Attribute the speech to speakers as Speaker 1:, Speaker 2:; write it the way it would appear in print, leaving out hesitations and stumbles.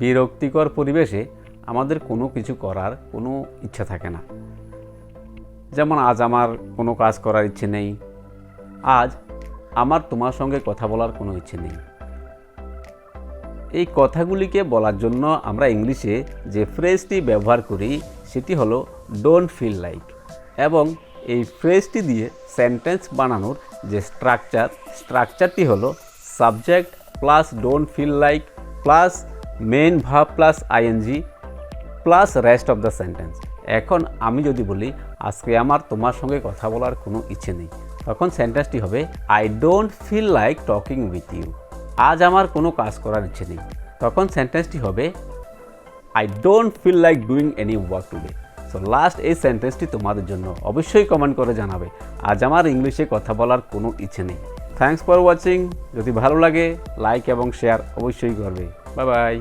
Speaker 1: বিরক্তিকর পরিবেশে আমাদের কোনো কিছু করার কোনো ইচ্ছা থাকে না। যেমন আজ আমার কোনো কাজ করার ইচ্ছে নেই, আজ আমার তোমার সঙ্গে কথা বলার কোনো ইচ্ছে নেই। এই কথাগুলিকে বলার জন্য আমরা ইংলিশে যে ফ্রেজটি ব্যবহার করি সেটি হলো ডোন্ট ফিল লাইক, এবং এই ফ্রেজটি দিয়ে সেন্টেন্স বানানোর যে স্ট্রাকচারটি হলো subject plus don't feel like plus main verb plus I N G plus rest of the sentence. এখন আমি যদি বলি আজকে আমার তোমার সঙ্গে কথা বলার কোনো ইচ্ছে নেই, তখন সেন্টেন্সটি হবে I don't feel like talking with you. আজ আমার কোনো কাজ করার ইচ্ছে নেই, তখন সেন্টেন্সটি হবে I don't feel like doing any work today. So last এই সেন্টেন্সটি তোমাদের জন্য, অবশ্যই কমেন্ট করে জানাবে আজ আমার ইংলিশে কথা বলার কোনো ইচ্ছে নেই। Thanks for watching. যদি ভালো লাগে লাইক এবং শেয়ার অবশ্যই করবে। Bye bye.